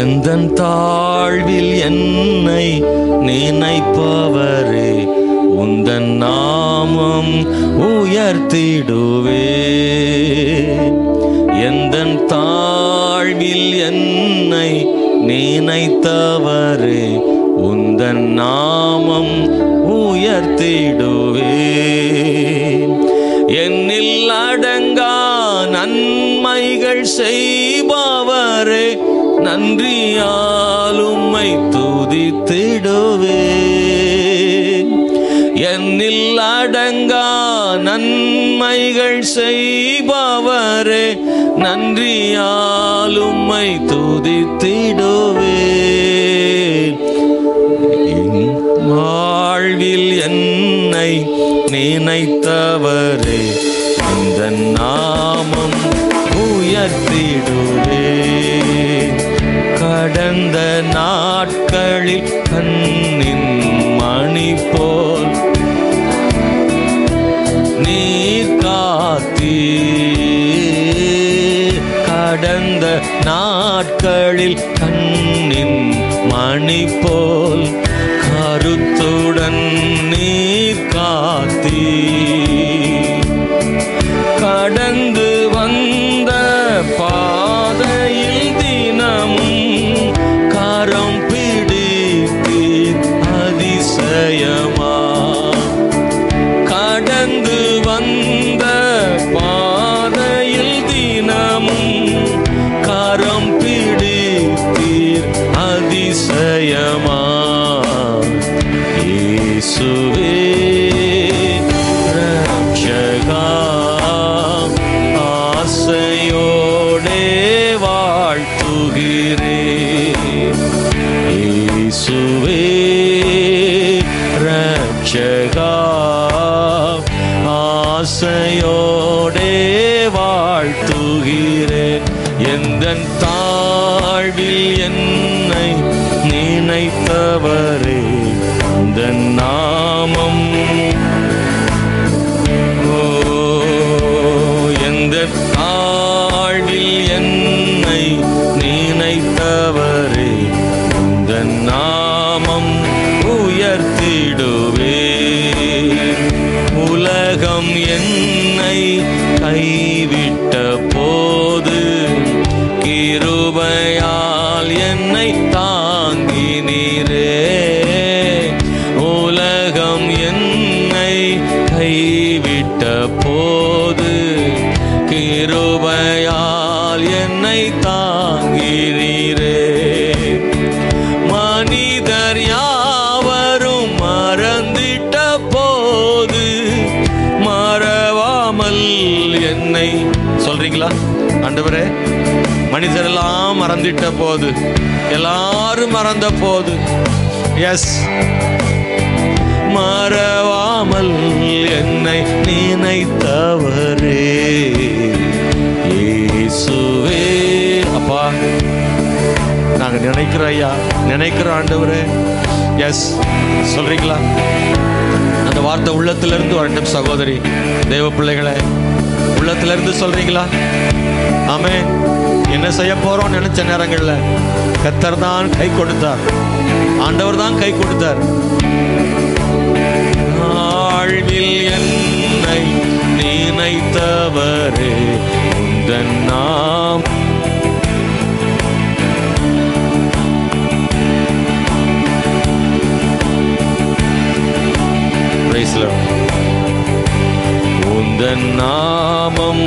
எந்தன் தாழ்வில் என்னை நினைப்பவரே, உந்தன் நாமம் உயர்த்திடுவே. எந்தன் தாழ்வில் என்னை நினைத்தவரே, உந்தன் நாமம் உயர்த்திடுவே. என்னில் அடங்கா நன்மைகள் செய்பவரே, நன்றியால் உம்மை துதித்திடுவே. என்னில் அடங்கா நன்மைகள் செய்பவரே, நன்றியால் உம்மை துதித்திடுவே. வாழ்வில் என்னை நினைத்தவரே, இந்த நாமம் உயர்த்திடுவே. கடந்த நாட்களில் கண்ணின் மணி போல் நீர் காத்தீர். கடந்த நாட்களில் கண்ணின் மணி போல் கருத்துடன் நீர் காத்தீர். கடந்து வந்த பாதையில் தினமும் கரம் பிடித்தீர் அதிசயமா. கடந்து வந்த பாதையில் தினமும் கரம் பிடித்தீர் அதிசயமா. இயேசுவே ரட்சகா, ஆசையோடே வாழ்த்துகிறேன். இயேசுவே ரட்சகா, ஆசையோடே வாழ்த்துகிறேன். எந்தன் தாழ்வில் என்னை நினைத்தவரே, இந்த நாமம் எந்த தாழ்வில் என்னை நினைத்தவரே, இந்த நாமம் உயர்த்திடுவே. உலகம் என்னை கைவிட்ட போது கிருபையால் என்னை தாங்கினீரே. உலகம் என்னை கைவிட்ட போது கிருபையால் என்னை தாங்கினீரே. மனிதர் யாவரும் மறந்திட்ட போது மறவாமல் என்னை சொல்றீங்களா? ஆண்டவரே, மனிதரெல்லாம் மறந்திட்ட போது, எல்லாரும் மறந்த போது, எஸ், மறவாமல் என்னை நினைத்தவரே இயேசுவே. அப்பா, நாங்க நினைக்கிறோம் ஐயா, நினைக்கிறோம் ஆண்டவரே. எஸ், சொல்றீங்களா? அந்த வார்த்தை உள்ளத்திலிருந்து வரட்டும் சகோதரி, தேவ பிள்ளைகளை, உள்ளத்திலிருந்து சொல்றீங்களா? ஆமே. என்ன செய்ய போறோம் நினைச்ச நேரங்கள்ல கர்த்தர் தான் கை கொடுத்தார், ஆண்டவர் தான் கை கொடுத்தார். வாழ்வில் என்னை நினைத்தவரே, உந்தன் நாம் உந்தன் நாமம்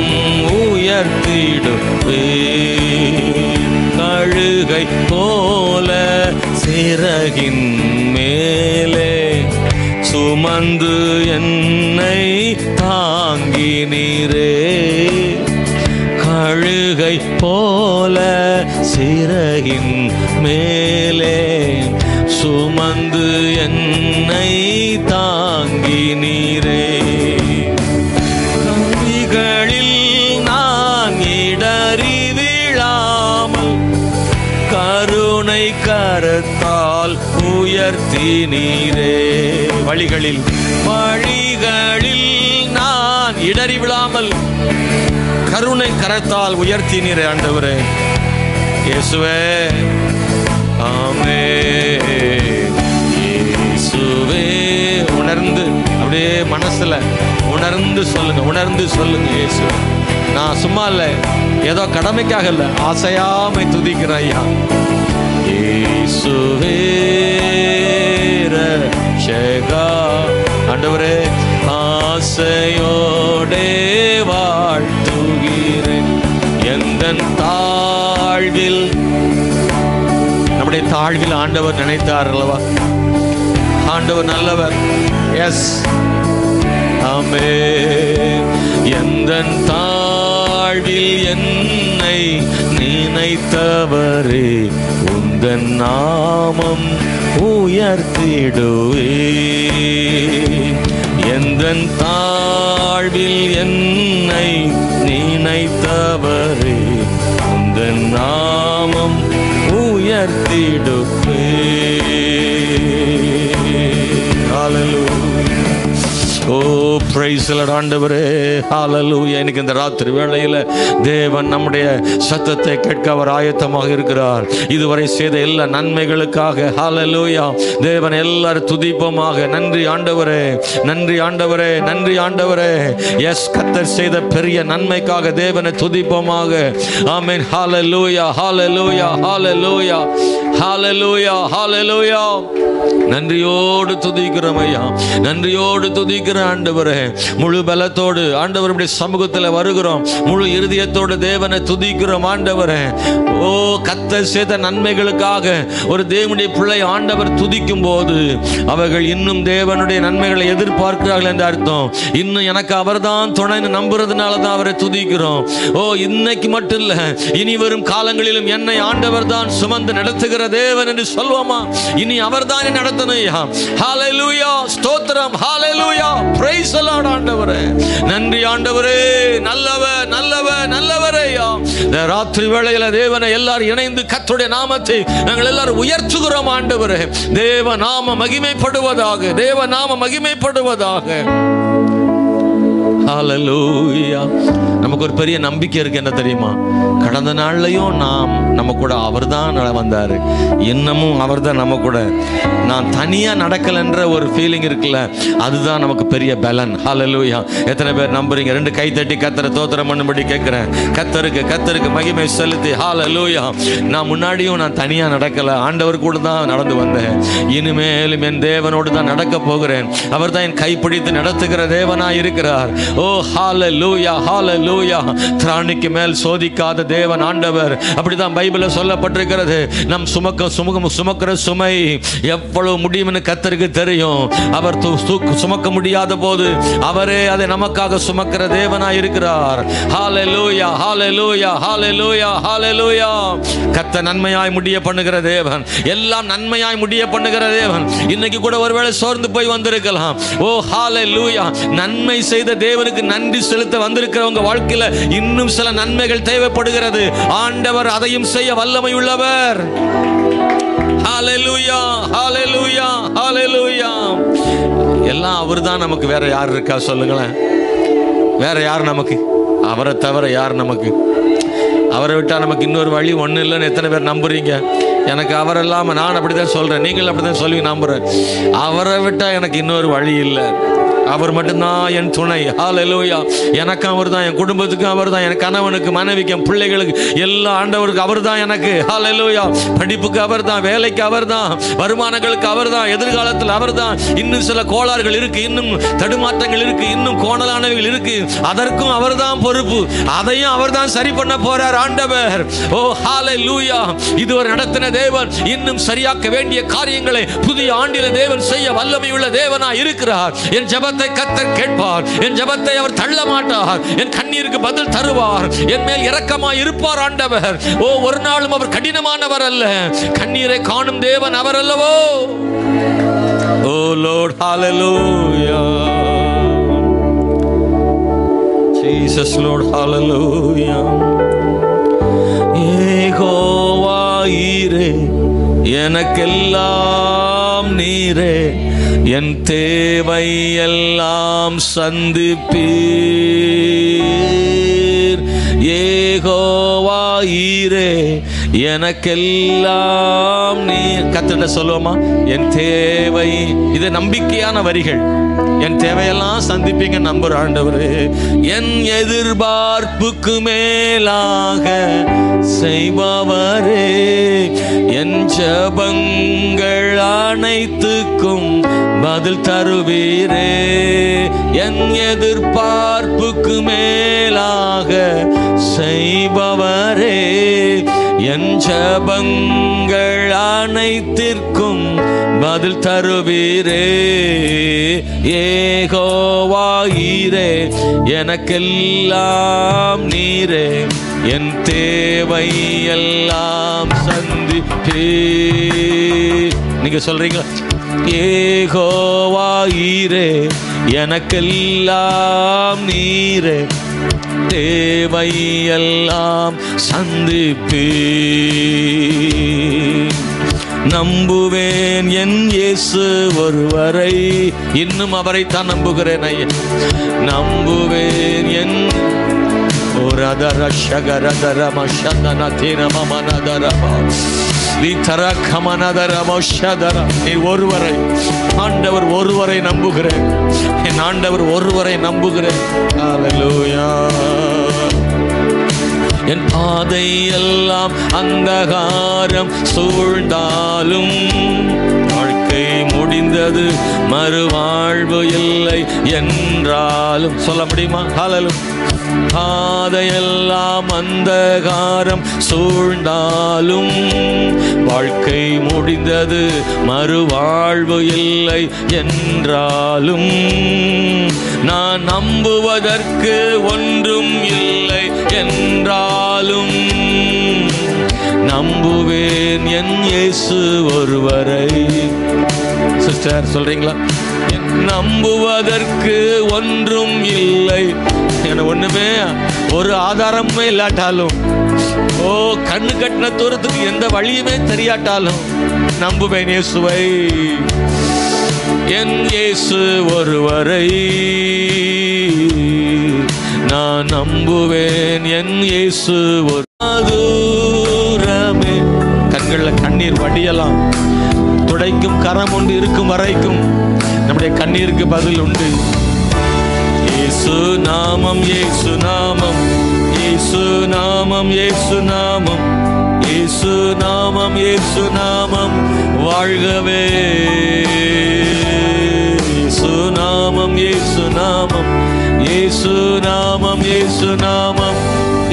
உயர்த்திடுவே. கழுகை போல சிறகின் மேலே சுமந்து என்னை தாங்கினீரே. கழுகை போல சிறகின் மேலே சுமந்து என்னை தாங்கினீரே. கவிகளில் நான் இடறி விழாமல் கருணை கரத்தால் உயர்த்தினீரே. வழிகளில் நான் இடறி விழாமல் கருணை கரத்தால் உயர்த்தினீரே ஆண்டவரே. இயேசுவே, உணர்ந்து அப்படியே மனசுல உணர்ந்து சொல்லுங்க, உணர்ந்து சொல்லுங்க. இயேசு, நான் சும்மா இல்ல, ஏதோ கடமைக்காக இல்ல, ஆசையாமை துதிக்கிறேன் ஐயா. இயேசுவே ரட்சகா, ஆண்டவரே ஆசையோடே வாழ்த்துகிறேன். எந்தன் தாழ்வில், நம்முடைய தாழ்வில் ஆண்டவர் நினைத்தார் அல்லவா? ஆண்டவர் நல்லவர். எஸ், ஆமென். எந்தன் தாழ்வில் என்னை நினைத்தவரே, உந்தன் நாமம் உயர்த்திடுவே. எந்தன் தாழ்வில் என்னை நினைத்தவரே, உந்தன் நாமம் உயர்த்திடுவே. ஹல்லேலூயா. ஓ பிரைஸ் தி லார்ட். ஆண்டவரே ஹல்லேலூயா. இன்னைக்கு இந்த ராத்திரி வேளையில தேவன் நம்முடைய சத்தத்தை கேட்க அவர் ஆயத்தமாக இருக்கிறார். இதுவரை செய்த எல்லா நன்மைகளுக்காக ஹல்லேலூயா தேவன் எல்லாரும் துதிப்போமாக. நன்றி ஆண்டவரே, நன்றி ஆண்டவரே, நன்றி ஆண்டவரே. எஸ், கர்த்தர் செய்த பெரிய நன்மைக்காக தேவனை துதிப்போமாக. ஆமென். ஹல்லேலூயா, ஹல்லேலூயா, ஹல்லேலூயா, ஹல்லேலூயா, ஹல்லேலூயா. நன்றியோடு துதிக்கிறோம் ஐயா, நன்றியோடு துதிக்கிற ஆண்டவரே. முழு பலத்தோடு ஆண்டவருடைய சமூகத்தில் வருகிறோம், முழு இருதயத்தோடு தேவனை துதிக்கிறோம் ஆண்டவரே. ஓ கர்த்தர் செய்த நன்மைகளுக்காக ஒரு தேவனுடைய பிள்ளை ஆண்டவர் துதிக்கும் போது அவர்கள் இன்னும் தேவனுடைய நன்மைகளை எதிர்பார்க்கிறார்கள் என்று அர்த்தம். இன்னும் எனக்கு அவர்தான் துணைன்னு நம்புறதுனால தான் அவரை துதிக்கிறோம். ஓ இன்னைக்கு மட்டும் இல்ல, இனி வரும் காலங்களிலும் என்னை ஆண்டவர் தான் சுமந்து நடத்துகிற தேவன் என்று சொல்வோமா? இனி அவர் தான் நடத்தணும். ஹல்லேலூயா, ஸ்தோத்திரம், ஹல்லேலூயா, பிரைஸ் தி லார்ட். ஆண்டவரே நன்றி ஆண்டவரே, நல்லவர், நல்லவர், நல்லவரே. இந்த ராத்திரி வேளையில தேவனை எல்லாரும் இணைந்து கர்த்தருடைய நாமத்தை நாங்கள் எல்லாரும் உயர்த்துகிறோம் ஆண்டவரே. தேவ நாம மகிமைப்படுவதாக, தேவ நாம மகிமைப்படுவதாக. ஹல்லேலூயா. நமக்கு ஒரு பெரிய நம்பிக்கை இருக்கு, என்ன தெரியுமா? கடந்த நாள்லையும் நம்ம கூட அவர் தான் வந்தாரு, இன்னமும் அவர் தான் நம்ம கூட. நான் தனியா நடக்கலன்ற ஒரு ஃபீலிங் இருக்குல்ல, அதுதான் நமக்கு பெரிய பலன். ஹல்லேலூயா. எத்தனை பேர் நம்புறீங்க? ரெண்டு கை தட்டி கர்த்தரை ஸ்தோத்திரம் பண்ணும்படி கேட்கிறேன். கர்த்தருக்கு மகிமை செலுத்தி. ஹல்லேலூயா. நான் முன்னாடியும் நான் தனியா நடக்கல, ஆண்டவர் கூட தான் நடந்து வந்தேன். இனிமேலும் என் தேவனோடு தான் நடக்க போகிறேன். அவர் தான் என் கைப்பிடித்து நடத்துகிற தேவனாய் இருக்கிறார். ஓ ஹல்லேலூயா, ஹல்லேலூயா. திராணிக்கு மேல் சோதிக்காத தேவன் ஆண்டவர். அப்படிதான் பைபிள்ல சொல்லப்பட்டிருக்கிறது. நம் சுமக்கிற சுமை எவ்வளவு முடியும்னு கர்த்தருக்கு தெரியும். அவர் சுமக்க முடியாத போது அவரே அதை நமக்காக சுமக்கிற தேவனாய் இருக்கிறார். ஹல்லேலூயா, ஹல்லேலூயா, ஹல்லேலூயா, ஹல்லேலூயா. கர்த்தர் நன்மையாய் முடிய பண்ணுகிற தேவன், எல்லாம் நன்மையாய் முடிய பண்ணுகிற தேவன். இன்னைக்கு கூட ஒருவேளை சோர்ந்து போய் வந்திருக்கலாம். ஓ ஹல்லேலூயா. நன்மை செய்த தேவனுக்கு நன்றி செலுத்த வந்திருக்கிறவங்க வாழ்க்கையில இன்னும் சில நன்மைகள் தேவைப்படுகிறது. ஆண்டவர் அதையும் செய்ய வல்லமை உள்ளவர். ஹல்லேலூயா, ஹல்லேலூயா, ஹல்லேலூயா. எல்லாம் அவர்தான் நமக்கு. வேற யார் இருக்கா சொல்லுங்களேன்? வேற யார் நமக்கு? அவரை தவிர யார் நமக்கு? அவரை விட்டா நமக்கு இன்னொரு வழி ஒன்றும் இல்லைன்னு எத்தனை பேர் நம்புறீங்க? எனக்கு அவர் இல்லாமல் நான் அப்படிதான் சொல்றேன், நீங்கள் அப்படிதான் சொல்லி நம்புறேன். அவரை விட்டா எனக்கு இன்னொரு வழி இல்லை. அவர் மட்டும்தான் என் துணை. ஹல்லேலூயா. எனக்கும் அவர் தான், என் குடும்பத்துக்கும் அவர் தான், என் கணவனுக்கு, மனைவிக்கு, என் பிள்ளைகளுக்கு எல்லா ஆண்டவருக்கு அவர் தான் எனக்கு. ஹல்லேலூயா. படிப்புக்கு அவர் தான், வேலைக்கு அவர் தான், வருமானங்களுக்கு அவர் தான், எதிர்காலத்தில் அவர் தான். இன்னும் சில கோளாறுகள் இருக்கு, இன்னும் தடுமாற்றங்கள் இருக்கு, இன்னும் கோணலானவைகள் இருக்கு, அதற்கும் அவர் தான் பொறுப்பு. அதையும் அவர் தான் சரி பண்ண போறார் ஆண்டவர். ஓ ஹல்லேலூயா. இதுவரை நடத்தின தேவன் இன்னும் சரியாக்க வேண்டிய காரியங்களை புதிய ஆண்டில தேவன் செய்ய வல்லமை உள்ள தேவனாய் இருக்கிறார். என் ஜெபத்தை கர்த்தர் கேட்பார், என் ஜெபத்தை அவர் தள்ள மாட்டார், என் கண்ணீருக்கு பதில் தருவார், என் மேல் இரக்கமாய் இருப்பார் ஆண்டவர். ஓ ஒரு நாளும் அவர் கடினமானவர் அல்ல, கண்ணீரை காணும் தேவன் அவர் அல்லவோ. ஓ லார்ட், ஹல்லேலூயா. ஜீசஸ் லார்ட், ஹல்லேலூயா. யெகோவா ஈரே, எனக்கெல்லாம் நீரே, என் தேவை எல்லாம் சந்திப்பீர். யெகோவா ஈரே, எனக்கெல்லாம் நீ. கர்த்தர்கிட்ட சொல்லுவோமா, என் தேவை. இது நம்பிக்கையான வரிகள். என் தேவையெல்லாம் சந்திப்பீங்க நம்புற ஆண்டவரே. என் எதிர்பார்ப்புக்கு மேலாக செய்பவரே, என் ஜெபங்கள் அனைத்துக்கும் பதில் தருவீரே. என் எதிர்பார்ப்புக்கு மேலாக செய்பவரே, என் ஜெபங்கள் அனைத்திற்கும் பதில் தருவீரே. யெகோவாயீரே, எனக்கெல்லாம் நீரே, என் தேவை எல்லாம் சந்திப்பீர். நீங்க சொல்றீங்களா? யெகோவாயீரே, எனக்கெல்லாம் நீரே, தேவை எல்லாம் சந்திப்பீர். நம்புவேன் என் இயேசு ஒருவரை. இன்னும் அவரை தான் நம்புகிறேன் ஐயா. நம்புவேன் என் ஒருவரை, ஆண்டவர் ஒருவரை நம்புகிறேன். என் ஆண்டவர் ஒருவரை நம்புகிறேன். ஹல்லேலூயா. என் பாதை எல்லாம் அந்தகாரம் சூழ்ந்தாலும், வாழ்க்கை முடிந்தது மறுவாழ்வு இல்லை என்றாலும். சொல்ல முடியுமா? ஹல்லேலூயா. பாதையெல்லாம் அந்தகாரம் சூழ்ந்தாலும், வாழ்க்கை முடிந்தது மறுவாழ்வு இல்லை என்றாலும், நான் நம்புவதற்கு ஒன்றும் இல்லை என்றாலும், நம்புவேன் என் இயேசு ஒருவரை. சிஸ்டர் சொல்றீங்களா? நம்புவதற்கு ஒன்றும் இல்லை. எனக்கு ஒண்ணுமே ஒரு ஆதாரமே இல்லாட்டாலும், ஓ கண்ணு கட்டின தூரத்துக்கு எந்த வழியுமே தெரியாட்டாலும் நம்புவேன் இயேசுவை. என் இயேசு ஒருவரை நான் நம்புவேன். என் இயேசு ஒரு தூரமே. கண்கள்ல கண்ணீர் வடியலாம். துடைக்கும் கரம் ஒன்று இருக்கும் வரைக்கும் நம்முடைய கண்ணீருக்கு பதில் உண்டு. இயேசு நாமம், இயேசு நாமம், இயேசு நாமம், இயேசு நாமம், இயேசு நாமம், இயேசு நாமம் வாழ்கவே. இயேசு நாமம், இயேசு நாமம், இயேசு நாமம், இயேசு நாமம்,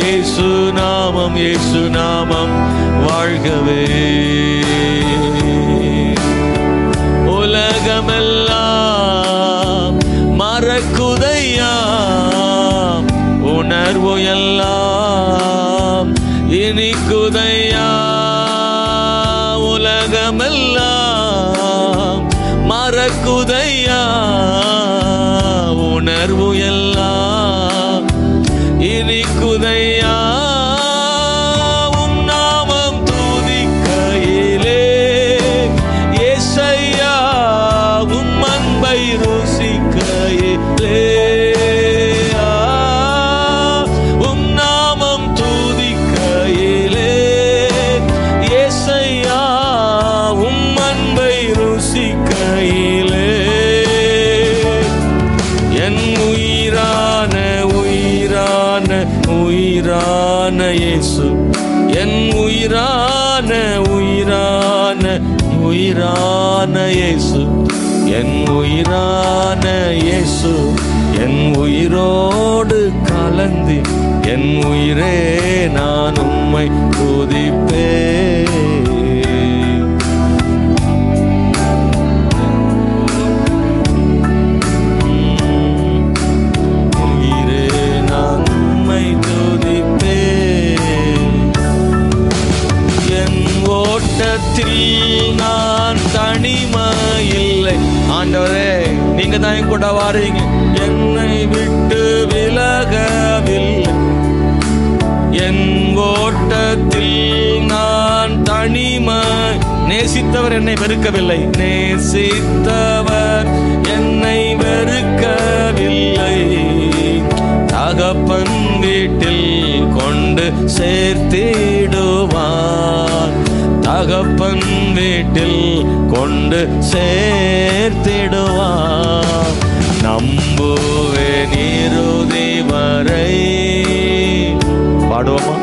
இயேசு நாமம், இயேசு நாமம் வாழ்கவே. உலகமெல்லாம் மறக்குதையா, உணர்வு எல்லாம் இனிக்குதையா. உலகமெல்லாம் மறக்குதையா, உணர்வு எல்லாம் இனிக்குதையா. உயிரான இயேசு, என் உயிரான உயிரான உயிரான இயேசு, என் உயிரான இயேசு, என் உயிரோடு கலந்து என் உயிரே நான் உம்மை துதிப்பேன். நான் தனிமையில்லை. ஆண்டவரே, நீங்க தான் என் கூட வாரீங்க, என்னை விட்டு விலகவில்லை. என் ஓட்டத்தில் நான் தனிமை. நேசித்தவர் என்னை வெறுக்கவில்லை, நேசித்தவர் என்னை வெறுக்கவில்லை. தகப்பன் வீட்டில் கொண்டு கொண்டு சேர்த்திடுவார். தகப்பன் வீட்டில் கொண்டு சேர்த்திடுவார். நம்புவேன் இறுதி வரை. பாடுவோமா?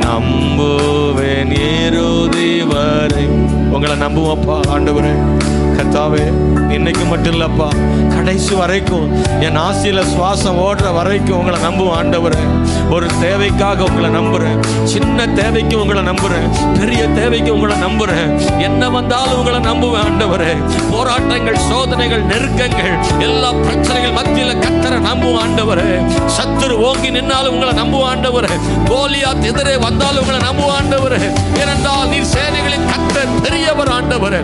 நம்புவேன் இறுதி வரை. உங்களை நம்புவோப்பா ஆண்டவரே. கர்த்தாவே, இன்னைக்கு மட்டும் இல்லப்பா, கடைசி வரைக்கும், என் ஆசையில சுவாசம் ஓடுற வரைக்கும் உங்களை நம்புவோம் ஆண்டவரே. ஒரு தேவைக்காக உங்களை நம்புறேன், சின்ன தேவைக்கு உங்களை நம்புறேன், பெரிய தேவைக்கு உங்களை நம்புறேன். என்ன வந்தாலும் உங்களை நம்புவேன் ஆண்டவரே. போராட்டங்கள், சோதனைகள், நெருக்கங்கள், எல்லா பிரச்சனைகள் மத்தியில கர்த்தரை நம்புவோம் ஆண்டவரே. சத்துரு ஓங்கி நின்னாலும் உங்களை நம்புவோம் ஆண்டவரே. கோலியாத் எதிரே வந்தாலும் உங்களை நம்புவோம் ஆண்டவரே. ஏனென்றால் நீர் சேனைகளின் கர்த்தர் பெரியவர் ஆண்டவரே.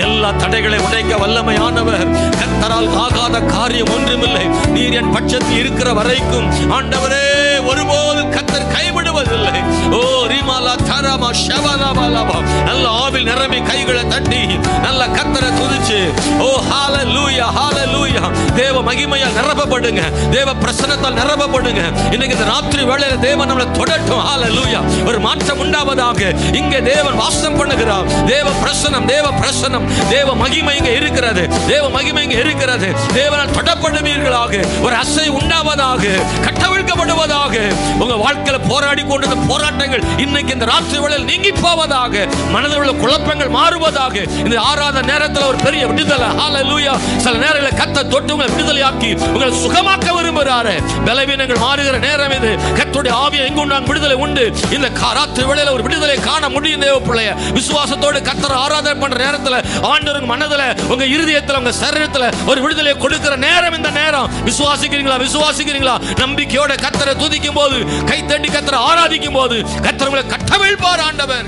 எல்லா தடைகளை உடைக்க வல்லமையானவர். கர்த்தரால் ஆகாத காரியம் ஒன்றுமில்லை. நீர் என் பட்சத்தில் இருக்கிற வரைக்கும் ஆண்டவரே ஒருபோதும் கர்த்தர் கைவிடுவதில்லை. ஓ ரிமாலா தரமா ஷவலபலபா. நல்ல ஆவில் நிரம்பி கைகளை தட்டி நல்ல கர்த்தரை துதிச்சு, ஓ ஹalleluya ஹalleluya. தேவ மகிமையால் நிரப்பப்படுங்க, தேவ பிரசன்னத்தால் நிரப்பப்படுங்க. இன்னைக்கு இந்த ராத்திரி வேளையில தேவன் நம்மளை தொடட்டும். ஹalleluya. ஒரு மாற்றம் உண்டாவதாக. இங்கே தேவன் வாசம் பண்ணுகிறார். தேவ பிரசன்னம், தேவ பிரசன்னம், தேவ மகிமை இங்கே இருக்கிறது. தேவ மகிமை இங்கே இருக்கிறது. தேவனால் தொடப்படுவீர்களாக. ஒரு அசை உண்டாவதாக, கட்டவிழ்க்கப்படுவதாக. உங்க வாழ்க்கையில போராடி கொண்டிருந்த போராட்டங்கள் இன்னைக்கு இந்த ராத்திரி வேளையில் நீங்கி போவதாக. மனதில் உள்ள குழப்பங்கள் மாறுவதாக. இந்த ஆராதனை நேரத்தில் ஒரு பெரிய விடுதலை. ஹalleluya. சில நேரங்களில் கர்த்தர் தொட்டு உங்களை விடுதலையாக்கி உங்களை சுகமாக்க விரும்புகிறாரு. பலவீனங்கள் மாறுகிற நேரம் இது. கர்த்தருடைய ஆவியை எங்கு நான் விடுதலை உண்டு. இந்த ராத்திரி வேளையில ஒரு விடுதலை காண முடியும். தேவ பிள்ளைய விசுவாசத்தோடு கர்த்தரை ஆராதனை பண்ற நேரத்தில் ஆண்டவர் மனதில், உங்க இருதயத்தில், உங்க சரீரத்தில் ஒரு விடுதலை கொடுக்கிற நேரம் இந்த நேரம். விசுவாசிக்கிறீங்களா? விசுவாசிக்கிறீங்களா? நம்பிக்கையோட கர்த்தரை துதிக்கும் போது, கை தட்டி கர்த்தரை ஆராதிக்கும் போது கர்த்தர் உங்களை கட்டவிழ்ப்பார் ஆண்டவர்.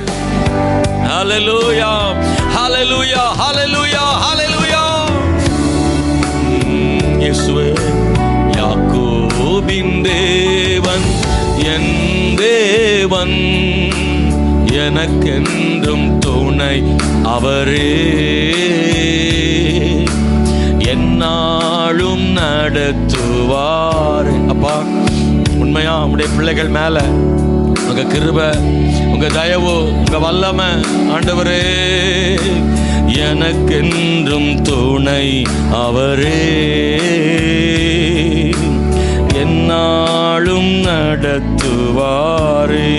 ஹalleluya ஹalleluya ஹalleluya ஹalleluya. இயேசுவே, யாக்கோபின் தேவன் என் தேவன், எனக்கென்றும் துணை அவரே. என்னாலும் நடத்துவார். அப்பா, உண்மையா உங்களுடைய பிள்ளைகள் மேல உங்க கிருபை, உங்க தயவு, உங்க வல்லமை ஆண்டவரே. எனக்கென்றும் துணை அவரே, என்னாலும் நடத்துவாரே.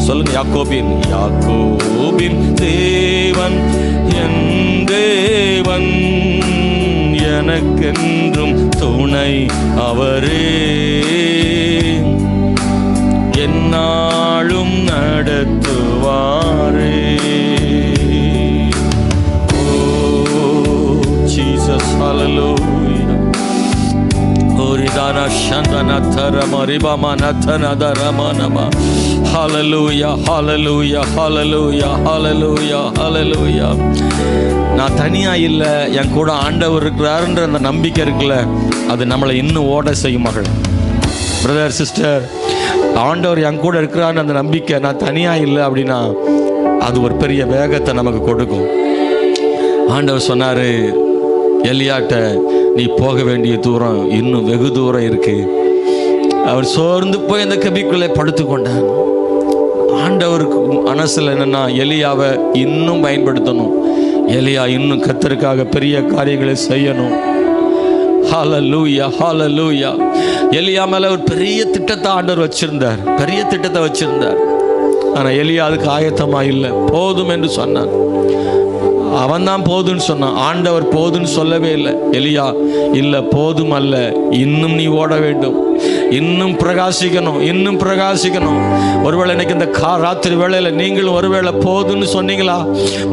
சொல்லுங்க, யாக்கோபின் யாக்கோபின் தேவன் என் தேவன், எனக்கென்றும் துணை அவரே, என்னாலும் நடத்துவாரே. ஓ ஜீசஸ், ஹalleluya. ஓரிதானா சந்தனா தரமா ரிபாமா நதனா தரமானமா. ஹalleluya ஹalleluya ஹalleluya ஹalleluya ஹalleluya. நான் தனியா இல்லை, என் கூட ஆண்டவர் இருக்கிறாருன்ற அந்த நம்பிக்கை இருக்குல்ல, அது நம்மளை இன்னும் ஓட செய்யும். மகள், பிரதர், சிஸ்டர், ஆண்டவர் என் கூட இருக்கிறான்னு அந்த நம்பிக்கை, நான் தனியா இல்லை அப்படின்னா அது ஒரு பெரிய வேகத்தை நமக்கு கொடுக்கும். ஆண்டவர் சொன்னாரு எலியாட்ட, நீ போக வேண்டிய தூரம் இன்னும் வெகு தூரம் இருக்கு. அவர் சோர்ந்து போய் அந்த கபிக்குள்ளே படுத்து கொண்டார். ஆண்டவருக்கு மனசுல என்னன்னா, எலியாவை இன்னும் பயன்படுத்தணும், எலியா இன்னும் கர்த்தருக்காக பெரிய காரியங்களை செய்யணும். ஹalleluya ஹalleluya. எலியா மேல ஒரு பெரிய திட்டத்தை ஆண்டவர் வச்சிருந்தார், பெரிய திட்டத்தை வச்சிருந்தார். ஆனா எலியா அதுக்கு ஆயத்தமா இல்லை. போதும் என்று சொன்னான். அவன் தான் போதுன்னு சொன்னான், ஆண்டவர் போதுன்னு சொல்லவே இல்லை. எலியா, இல்லை போதும் அல்ல, இன்னும் நீ ஓட வேண்டும், இன்னும் பிரகாசிக்கணும், இன்னும் பிரகாசிக்கணும். ஒருவேளை இன்னைக்கு இந்த ராத்திரி வேளையில நீங்களும் ஒருவேளை போதுன்னு சொன்னீங்களா,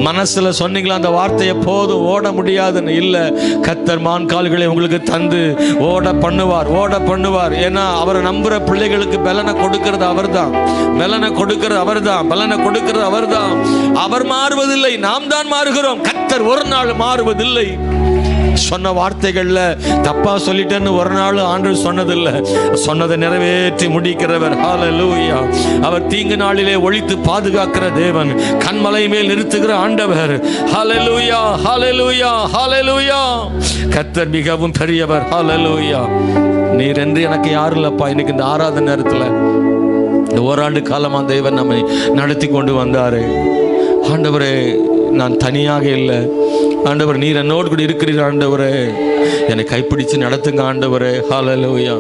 மனசுல சொன்னீங்களா அந்த வார்த்தையை, போதும், ஓட முடியாதுன்னு? இல்லை, கர்த்தர் மான் கால்களை உங்களுக்கு தந்து ஓட பண்ணுவார், ஓட பண்ணுவார். ஏன்னா அவரை நம்புற பிள்ளைகளுக்கு பலனை கொடுக்கிறது அவர் தான், பலனை கொடுக்கிறது அவர் தான், பலனை கொடுக்கிறது அவர் தான். அவர் மாறுவதில்லை, நாம் தான் மாறுகிறோம். கர்த்தர் ஒரு நாள் மாறுவதில்லை. சொன்ன வார்த்தைகள்ல தப்பா சொல்லிட்டேன்னு ஒரு நாள் ஆண்டவர் சொன்னதில்லை, சொன்னதை நிறைவேற்றி முடிக்கிறவர். ஹalleluya. அவர் தீங்கு நாளிலே ஒழித்து பாதுகாக்கிற தேவன், கண்மலை மேல் நிறுத்துகிற ஆண்டவர். ஹalleluya ஹalleluya ஹalleluya. கர்த்தர் மிகவும் பெரியவர். ஹalleluya. நீர் என்று எனக்கு யாரும் இல்லப்பா. இன்னைக்கு இந்த ஆராதனை நேரத்தில் இந்த ஓராண்டு காலமாக தேவன் நம்மை நடத்தி கொண்டு வந்தார். ஆண்டவரே, நான் தனியாக இல்லை ஆண்டவர், நீர் என்னோடு கூட இருக்கிறீர் ஆண்டவரே, என்னை கைப்பிடிச்சு நடத்துங்க ஆண்டவரே. ஹல்லேலூயா.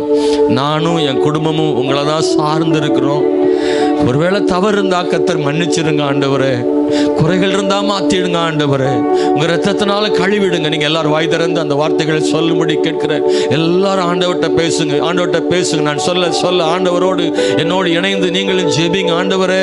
நானும் என் குடும்பமும் உங்களை தான் சார்ந்து இருக்கிறோம். ஒருவேளை தவறு இருந்தா கர்த்தர் மன்னிச்சிருங்க ஆண்டவரே, குறைகள் இருந்தா மாத்திடுங்க ஆண்டவரே, உங்க ரத்தத்தினால கழுவிடுங்க. நீங்க எல்லாரும் வாய் திறந்து அந்த வார்த்தைகளை சொல்லும்படி கேட்கிறேன். எல்லாரும் ஆண்டவர்கிட்ட பேசுங்க, ஆண்டவர்கிட்ட பேசுங்க. நான் சொல்ல சொல்ல ஆண்டவரோடு என்னோடு இணைந்து நீங்களும் ஜெபிங்க. ஆண்டவரே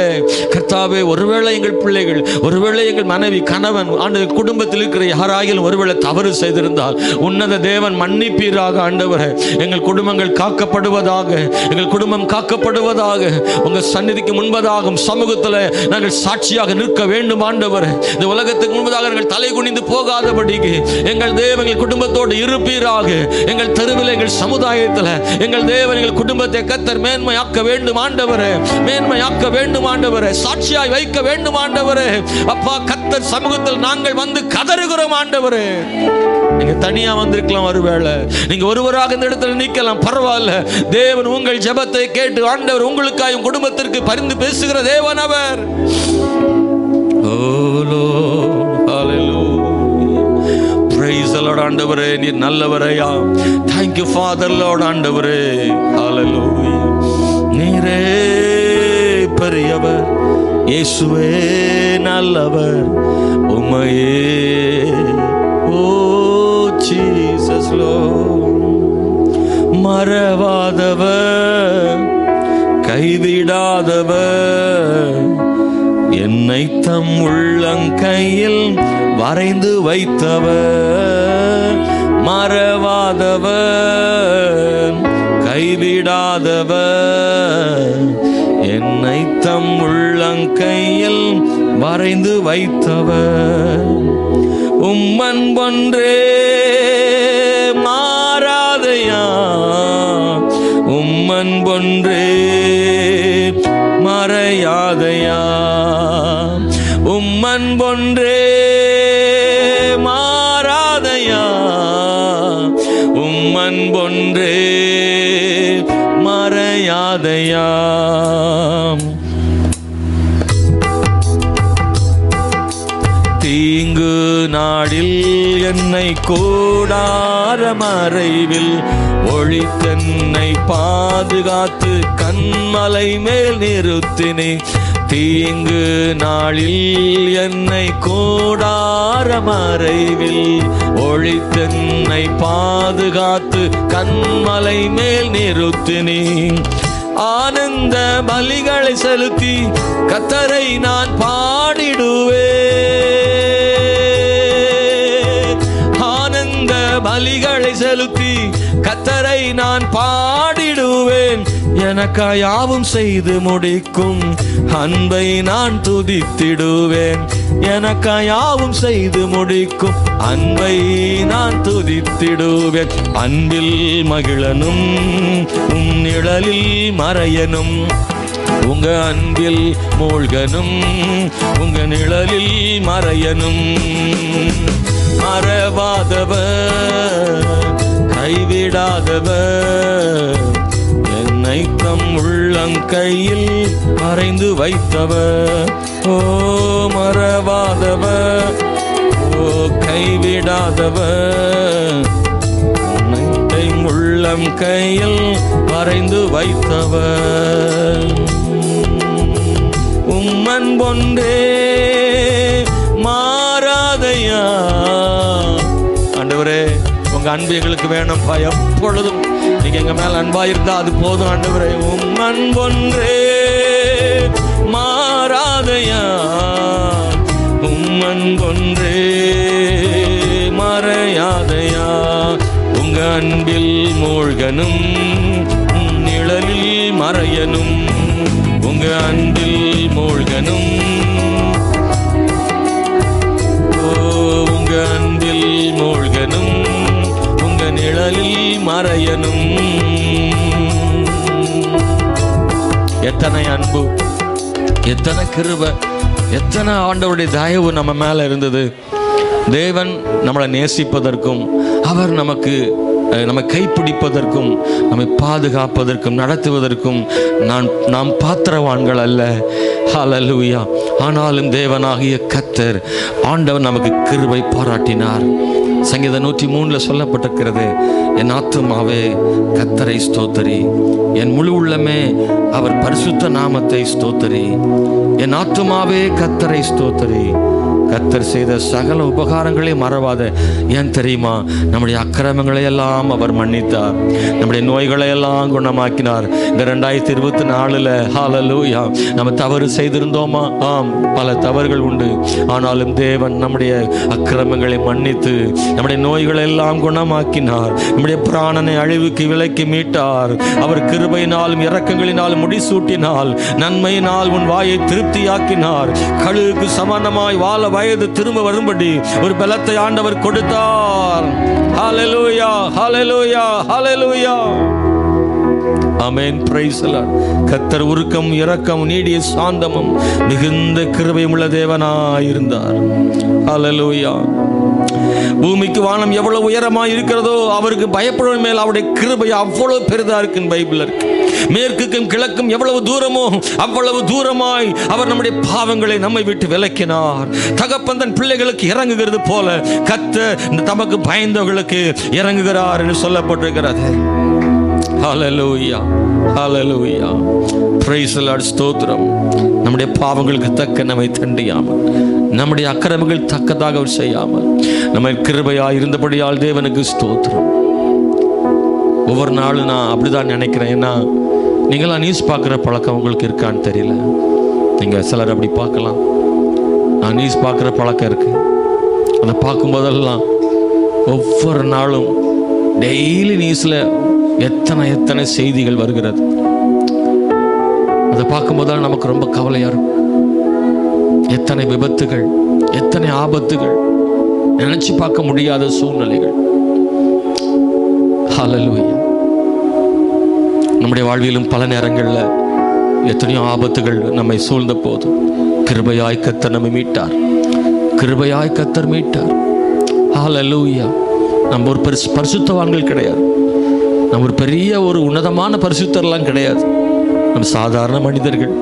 கர்த்தாவே, ஒருவேளை எங்கள் பிள்ளைகள், ஒருவேளை எங்கள் மனைவி, கணவன், ஆண்டவர் குடும்பத்தில் இருக்கிற யாராயிலும் ஒருவேளை தவறு செய்திருந்தால் உன்னத தேவன் மன்னிப்பீராக ஆண்டவரே. எங்கள் குடும்பங்கள் காக்கப்படுவதாக, எங்கள் குடும்பம் காக்கப்படுவதாக. உங்க சந்நிதிக்கு முன்பதாகும் சமூகத்தில் நாங்கள் சாட்சியாக நிற்க வேண்டும் ஆண்டவரே. இந்த உலகத்துக்கு முன்பதாக நாங்கள் தலை குனிந்து போகாதபடிக்கு எங்கள் தேவன் எங்கள் குடும்பத்தோடு இருப்பீராக. எங்கள் தெருவில், எங்கள் சமுதாயத்தில் எங்கள் தேவன் எங்கள் குடும்பத்தை கர்த்தர் மேன்மையாக்க வேண்டும் ஆண்டவரே, மேன்மையாக்க வேண்டும் ஆண்டவரே, சாட்சியாய் வைக்க வேண்டும் ஆண்டவரே. அப்பா, கர்த்தர் சமூகத்தில் நாங்கள் வந்து கதறுகிறோம் ஆண்டவரே. நீங்க தனியா வந்திருக்கலாம், ஒருவேளை நீங்க ஒருவராக இந்த இடத்துல நிக்கலாம், பரவாயில்ல. தேவன் உங்கள் ஜெபத்தை கேட்டு ஆண்டவர் உங்களுக்காயும் குடும்பத்திற்கு பரிந்து பேசுகிற தேவன் அவர். Oh Lord, hallelujah, praise the Lord. ஆண்டவரே, நீர் நல்லவரையா. Thank you Father Lord. ஆண்டவரே, hallelujah. நீரே பெரியவர், இயேசுவே நல்லவர், உம்மையே Jesus Lord. மறவாதவர், கைவிடாதவர், என்னை தம் உள்ளங்கையில் வரைந்து வைத்தவர். மறவாதவர், கைவிடாதவர், என்னை தம் உள்ளங்கையில் வரைந்து வைத்தவர். உம்மன் ஒன்றே மாறாதையா, உம்மன் ஒன்றே மறையாதையா, உம்மன் ஒன்றே மாறாதையா, உம்மன் ஒன்றே மறையாதையா. தீங்கு நாடில் என்னை கூடார மறைவில் ஒளித்தென்னை பாதுகாத்து கண்மலை மேல் நிறுத்தினே. தீங்கு நாளில் என்னை கூடார மறைவில் ஒளித்தென்னை பாதுகாத்து கண்மலை மேல் நிறுத்தினே. ஆனந்த பலிகளை செலுத்தி கர்த்தரை நான் பாடிடுவேன். ஆனந்த பலிகளை செலுத்தி கர்த்தரை நான் பாடிடுவேன். எனக்காய் யாவும் செய்து முடிக்கும் அன்பை நான் துதித்திடுவேன். எனக்காய் யாவும் செய்து முடிக்கும் அன்பை நான் துதித்திடுவேன். அன்பில் மகிழனும் உன் நிழலில் மறையனும், உங்க அன்பில் மூழ்கனும் உங்க நிழலில் மறையனும். மறவாதவர், கைவிடாதவர், என்னை தம் உள்ளங்கையில் மறைந்து வைத்தவர். ஓ மறவாதவர், ஓ கைவிடாதவர், என்னை தம் உள்ளம் கையில் மறைந்து வைத்தவர். உம்மன் ஒன்றே மாறாதையா. ஆண்டவரே, உங்க அன்பு எங்களுக்கு வேணும்ப்பா. எப்பொழுதும் நீங்க எங்க மேல அன்பா இருந்தா அது போதும் ஆண்டவரே. உம் அன்பொன்றே மாறாதையா, உம் அன்பொன்றே மறையாதையா. உங்க அன்பில் மூழ்கனும் நிழலில் மறையனும், உங்க அன்பில் மூழ்கனும், உங்க அன்பில் மூழ்கனும் உங்க நிழலில் மறையனும். எத்தனை அன்பு, எத்தனை கிருபை, எத்தனை ஆண்டவருடைய தயவு நம்ம மேல இருந்தது. தேவன் நம்மளை நேசிப்பதற்கும் அவர் நமக்கு நம்மை கைப்பிடிப்பதற்கும் நம்மை பாதுகாப்பதற்கும் நடத்துவதற்கும் நாம் பாத்திரவான்கள் அல்ல. ஹல்லேலூயா. ஆனாலும் தேவனாகிய கர்த்தர் ஆண்டவர் நமக்கு கிருபை பாராட்டினார். சங்கீதம் 103 சொல்லப்பட்டிருக்கிறது, என் ஆத்துமாவே கர்த்தரை ஸ்தோத்தரி, என் முழு உள்ளமே அவர் பரிசுத்த நாமத்தை ஸ்தோத்தரி. என் ஆத்துமாவே கர்த்தரை ஸ்தோத்தரி, கர்த்தர் செய்த சகல உபகாரங்களை மறவாத. ஏன் தெரியுமா? நம்முடைய அக்கிரமங்களை எல்லாம் அவர் மன்னித்தார், நம்முடைய நோய்களை எல்லாம் குணமாக்கினார். இந்த 2024 ஹல்லேலூயா நம்ம தவறு செய்திருந்தோமா? ஆம், பல தவறுகள் உண்டு. ஆனாலும் தேவன் நம்முடைய அக்கிரமங்களை மன்னித்து நம்முடைய நோய்களை எல்லாம் குணமாக்கினார். நம்முடைய பிராணனை அழிவுக்கு விலக்கி மீட்டார். அவர் கிருபையினாலும் இரக்கங்களினாலும் முடிசூட்டினால், நன்மையினால் உன் வாயை திருப்தியாக்கினார். கழுகுக்கு சமானமாய் வாழ வயது திரும்ப வரும்படி ஒரு பலத்தை ஆண்டவர் கொடுத்தார். Hallelujah, hallelujah, hallelujah. Amen. Praise the lord. கர்த்தர் உருக்கம், இரக்கம், நீடிய சாந்தமும் மிகுந்த கிருபையும் உள்ள தேவனாய் இருந்தார். ஹல்லேலூயா. பூமிக்கு வானம் எவ்வளவு உயரமாய் இருக்கிறதோ அவருக்கு பயப்படுவதன் மேல் அவருடைய கிருபை அவ்வளவு பெரிதா இருக்குன்னு பைபிள் இருக்கு. மேற்குக்கும் கிழக்கும் எவ்வளவு தூரமோ அவ்வளவு தூரமாய் அவர் நம்முடைய பாவங்களை நம்மை விட்டு விலக்கினார். தகப்பன் தன் பிள்ளைகளுக்கு இறங்குகிறது போல கர்த்தர் தமக்கு பயந்தவர்களுக்கு இறங்குகிறார் என்று சொல்லப்பட்டிருக்கிறது. Hallelujah, hallelujah. Praise the lord. ஸ்தோத்திரம். நம்முடைய பாவங்களுக்கு தக்க நம்மை தண்டியாமல், நம்முடைய அக்கிரமங்கள் தக்கதாக அவர் செய்யாமல் நம்ம கிருபையாய் இருந்தபடியால் தேவனுக்கு ஸ்தோத்திரம். ஒவ்வொரு நாளும் நான் அப்படிதான் நினைக்கிறேன். ஏன்னா நீங்களாம் நியூஸ் பார்க்குற பழக்கம் உங்களுக்கு இருக்கான்னு தெரியல. நீங்கள் சிலர் அப்படி பார்க்கலாம். நான் நியூஸ் பார்க்குற பழக்கம் இருக்கு. அதை பார்க்கும்போதெல்லாம் ஒவ்வொரு நாளும் டெய்லி நியூஸில் எத்தனை செய்திகள் வருகிறது. அதை பார்க்கும்போது நமக்கு ரொம்ப கவலையா இருக்கும். எத்தனை விபத்துகள், எத்தனை ஆபத்துகள், நினைச்சு பார்க்க முடியாத சூழ்நிலைகள். ஹல்லேலூயா. நம்முடைய வாழ்விலும் பல நேரங்களில் எத்தனையோ ஆபத்துகள் நம்மை சூழ்ந்த போது கிருபையாய் கர்த்தர் நம்மை மீட்டார். கிருபையாய் கர்த்தர் மீட்டார். ஹல்லேலூயா. நம்ம ஒரு பரிசுத்தவான்கள் கிடையாது. நம்ம ஒரு பெரிய ஒரு உன்னதமான பரிசுத்தர்லாம் கிடையாது. நம்ம சாதாரண மனிதர்கள்.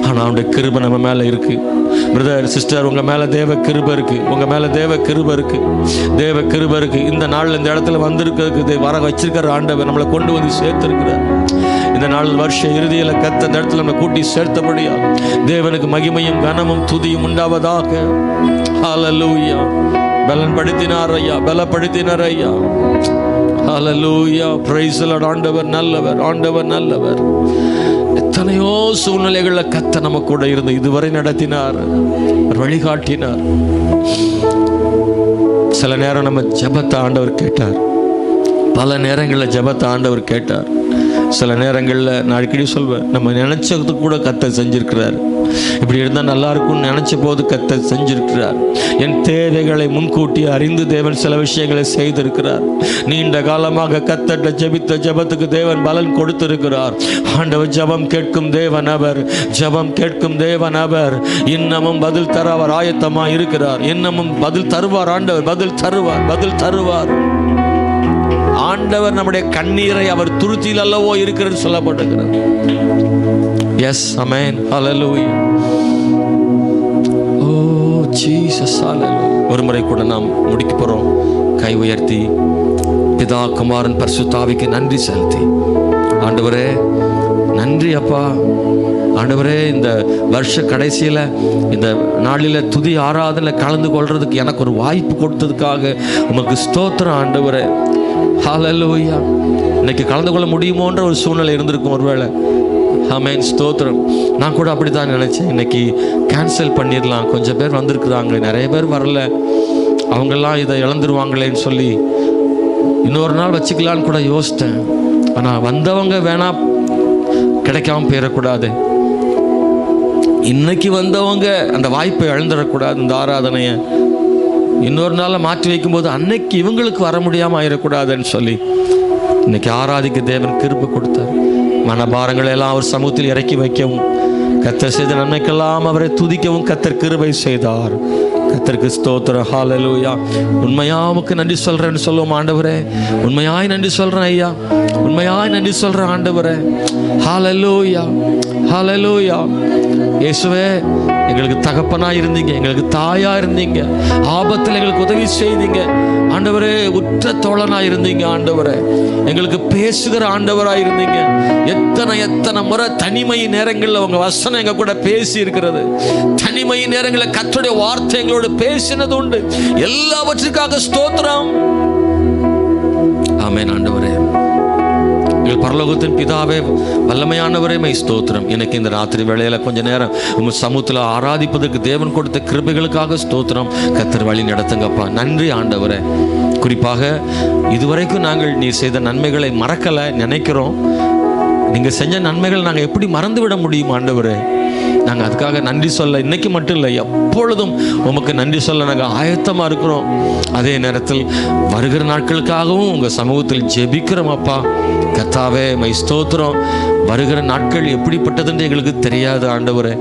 ஆனால் அவனுடைய கிருபை நம்ம மேலே இருக்கு. பிரதர், சிஸ்டர், உங்க மேல தேவ கிருபை இருக்கு. உங்க மேல தேவ கிருபை இருக்கு. தேவ கிருபை இருக்கு. இந்த நாள் இந்த இடத்துல வந்திருக்கிறதுக்கு வர வச்சிருக்கிற ஆண்டவர் நம்மளை கொண்டு வந்து சேர்த்திருக்கிறார். இந்த நாள் வருஷ இறுதியில் கர்த்தர் இந்த இடத்துல நம்மளை கூட்டி சேர்த்தபடியா தேவனுக்கு மகிமையும் கனமும் துதியும் உண்டாவதாக. ஹல்லேலூயா. பலப்படுத்தினார் ஐயா, பலப்படுத்தினார் ஐயா. ஹல்லேலூயா. Praise the lord. ஆண்டவர் நல்லவர், ஆண்டவர் நல்லவர். எத்தனையோ சூழ்நிலைகளில் கர்த்தர் நம்ம கூட இருந்து இதுவரை நடத்தினார், வழிகாட்டினார். சில நேரம் நம்ம ஜெபத்தை ஆண்டவர் கேட்டார். பல நேரங்களில் ஜெபத்தை ஆண்டவர் கேட்டார். சில நேரங்களில் நான் அடிக்கடி சொல்வேன், நம்ம நினைச்சது கூட கர்த்தர் செஞ்சிருக்கிறார். இப்படி இருந்தால் நல்லா இருக்கும்னு நினைச்ச போது கர்த்தர் செஞ்சிருக்கிறார். என் தேவைகளை முன்கூட்டி அறிந்து தேவன் சில விஷயங்களை செய்திருக்கிறார். நீண்ட காலமாக கர்த்தர்ட்ட ஜெபித்த ஜெபத்துக்கு தேவன் பலன் கொடுத்திருக்கிறார். ஆண்டவர் ஜெபம் கேட்கும் தேவன் அவர், ஜெபம் கேட்கும் தேவன் அவர். இன்னமும் பதில் தர அவர் ஆயத்தமாக இருக்கிறார். இன்னமும் பதில் தருவார். ஆண்டவர் பதில் தருவார், பதில் தருவார். ஆண்டவர் நம்முடைய கண்ணீரை அவர் துருத்தியில் அல்லவோ இருக்கிறது சொல்லப்பட்டிருக்கிறது. எஸ், ஆமென், ஹல்லேலூயா. ஓ ஜீசஸ், ஹல்லேலூயா. ஒரு முறை கூட நாம் முடிக்க போறோம். கை உயர்த்தி பிதா, குமாரன், பரிசுத்த ஆவிக்கு நன்றி செலுத்தி, ஆண்டவரே நன்றி அப்பா. ஆண்டவரே, இந்த வருஷ கடைசியில் இந்த நாளில் துதி ஆராதனை கலந்து கொள்றதுக்கு எனக்கு ஒரு வாய்ப்பு கொடுத்ததுக்காக உமக்கு ஸ்தோத்திரம் ஆண்டவரே. ஹல்லேலூயா. இன்னைக்கு கலந்து கொள்ள முடியுமோன்ற ஒரு சூழ்நிலை இருந்திருக்கும் ஒருவேளை. ஆமென், ஸ்தோத்திரம். நான் கூட அப்படி தான் நினச்சேன். இன்னைக்கு கேன்சல் பண்ணிடலாம். கொஞ்சம் பேர் வந்திருக்குறாங்க, நிறைய பேர் வரல, அவங்கெல்லாம் இதை இழந்துருவாங்களேன்னு சொல்லி இன்னொரு நாள் வச்சுக்கலான்னு கூட யோசித்தேன். ஆனால் வந்தவங்க வேணா கிடைக்காம போயிடக்கூடாது. இன்னைக்கு வந்தவங்க அந்த வாய்ப்பை இழந்துடக்கூடாது. இந்த ஆராதனையை இன்னொரு நாளில் மாற்றி வைக்கும்போது அன்னைக்கு இவங்களுக்கு வர முடியாமல் ஆயிடக்கூடாதுன்னு சொல்லி இன்னைக்கு ஆராதிக்க தேவன் கிருபை கொடுத்தார். மனபாரங்களை எல்லாம் அவர் சமூகத்தில் இறக்கி வைக்கவும், கர்த்தர் செய்த நன்மைக்கெல்லாம் அவரை துதிக்கவும் கர்த்தர் கிருபை செய்தார். கர்த்தருக்கு ஸ்தோத்திரம். ஹல்லேலூயா. உண்மையாவுக்கு நன்றி சொல்றேன்னு சொல்லுவோம் ஆண்டவரே. உண்மையாய் நன்றி சொல்றேன் ஐயா, உண்மையாய் நன்றி சொல்றேன் ஆண்டவரே. ஹல்லேலூயா, ஹல்லேலூயா. இயேசுவே, எங்களுக்கு தகப்பனா இருந்தீங்க, எங்களுக்கு தாயா இருந்தீங்க, ஆபத்தில் எங்களுக்கு உதவி செய்தீங்க ஆண்டவரே. உற்ற தோழனா இருந்தீங்க ஆண்டவரே. எங்களுக்கு பேசுகிற ஆண்டவரா இருந்தீங்க. எத்தனை முறை தனிமை நேரங்களில் உங்க வசனம் எங்க கூட பேசி இருக்கிறது. தனிமை நேரங்களில் கர்த்தருடைய வார்த்தை எங்களோடு பேசினது உண்டு. எல்லாவற்றுக்காக ஸ்தோத்திரம். ஆமென் ஆண்டவரே. எங்கள் பரலோகத்தின் பிதாவே, வல்லமையானவரே, மை ஸ்தோத்திரம். எனக்கு இந்த ராத்திரி வேளையில கொஞ்ச நேரம் உங்க சமூகத்தில் ஆராதிப்பதற்கு தேவன் கொடுத்த கிருபைகளுக்காக ஸ்தோத்திரம். கர்த்தர் வழி நடத்துங்கப்பா. நன்றி ஆண்டவரே. குறிப்பாக இதுவரைக்கும் நாங்கள் நீ செய்த நன்மைகளை மறக்கலை நினைக்கிறோம். நீங்க செஞ்ச நன்மைகள் நாங்கள் எப்படி மறந்து விட முடியும் ஆண்டவரே? நாங்கள் அதுக்காக நன்றி சொல்ல இன்னைக்கு மட்டும் இல்லை, எப்பொழுதும் உமக்கு நன்றி சொல்ல நாங்கள் ஆயத்தமாக இருக்கிறோம். அதே நேரத்தில் வருகிற நாட்களுக்காகவும் உங்கள் சமூகத்தில் ஜெபிக்கிறோம் அப்பா. கர்த்தாவே, மை ஸ்தோத்திரம். வருகிற நாட்கள் எப்படிப்பட்டதுன்னு எங்களுக்கு தெரியாது ஆண்டவரே.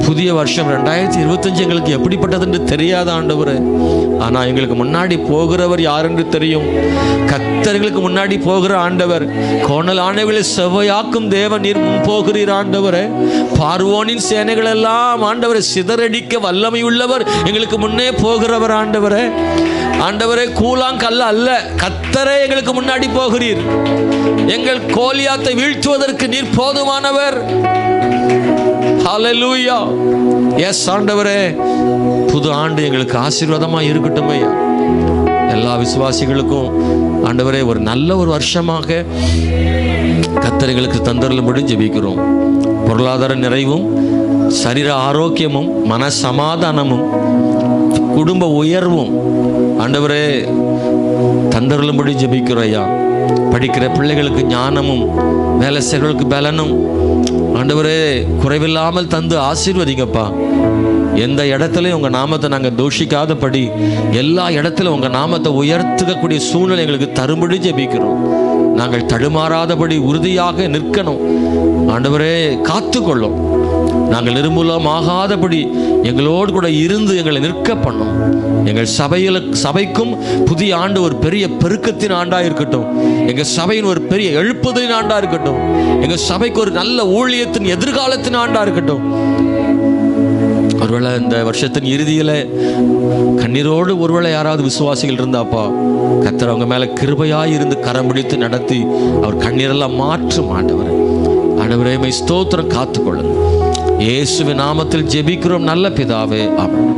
புதிய வருஷம் 2025 எங்களுக்கு எப்படிப்பட்டதுன்னு தெரியாது ஆண்டவரே. ஆனால் எங்களுக்கு முன்னாடி போகிறவர் யார் என்று தெரியும். கர்த்தர்களுக்கு முன்னாடி போகிற ஆண்டவர். கோணல் ஆணைகளை செவ்வையாக்கும் தேவன் நீர் முன் போகிறீர் ஆண்டவரே. பார்வோனின் சேனைகள் எல்லாம் ஆண்டவரை சிதறடிக்க வல்லமை உள்ளவர். எங்களுக்கு முன்னே போகிறவர் ஆண்டவரே. ஆண்டவரே, கூழாங்கல்ல அல்ல, கர்த்தரே எங்களுக்கு முன்னாடி போகிறீர். எங்கள் கோலியாத்தை வீழ்த்துவதற்கு நீர் போதுமானவர். ஹல்லேலூயா. எஸ் ஆண்டவரே, புது ஆண்டு எங்களுக்கு ஆசீர்வாதமா இருக்கட்டும் ஐயா. எல்லா விசுவாசிகளுக்கும் ஆண்டவரே ஒரு நல்ல ஒரு வருஷமாக கர்த்தர் எங்களுக்கு தந்தருளும்படி ஜெபிக்கிறோம். பொருளாதார நிறைவும், சரீர ஆரோக்கியமும், மன சமாதானமும், குடும்ப உயர்வும் ஆண்டவரே தந்தருளும்படி ஜெபிக்கிறோம் ஐயா. படிக்கிற பிள்ளைகளுக்கு ஞானமும், வேலை செய்கிறவர்களுக்கு பலனும் ஆண்டவரே குறைவில்லாமல் தந்து ஆசீர்வதிங்கப்பா. எந்த இடத்துலையும் உங்கள் நாமத்தை நாங்கள் தூஷிக்காதபடி எல்லா இடத்திலும் உங்கள் நாமத்தை உயர்த்துக்கக்கூடிய சூழ்நிலை எங்களுக்கு தரும்படி ஜெபிக்கிறோம். நாங்கள் தடுமாறாதபடி உறுதியாக நிற்கணும் ஆண்டவரே. காத்துக்கொள்ளும். நாங்கள் நிர்மூலமாகாதபடி எங்களோடு கூட இருந்து எங்களை நிற்க பண்ணும். எங்கள் சபைக்கும் புதிய ஆண்டு ஒரு பெரிய பெருக்கத்தின் ஆண்டாக இருக்கட்டும். எங்கள் சபையின் ஒரு பெரிய எழுப்புதலின் ஆண்டாக இருக்கட்டும். எங்கள் சபைக்கு ஒரு நல்ல ஊழியத்தின் எதிர்காலத்தின் ஆண்டாக இருக்கட்டும். ஒருவேளை இந்த வருஷத்தின் இறுதியில் கண்ணீரோடு ஒருவேளை யாராவது விசுவாசிகள் இருந்தாப்பா, கர்த்தர் அவங்க மேலே கிருபையாய் இருந்து கரம் பிடித்து நடத்தி அவர் கண்ணீரெல்லாம் மாற்றும் ஆண்டவரே. ஆண்டவரே, மை ஸ்தோத்திரம். காத்துக்கொள்ளுங்க. இயேசுவின் நாமத்தில் ஜெபிக்கிறோம் நல்ல பிதாவே. ஆமென்.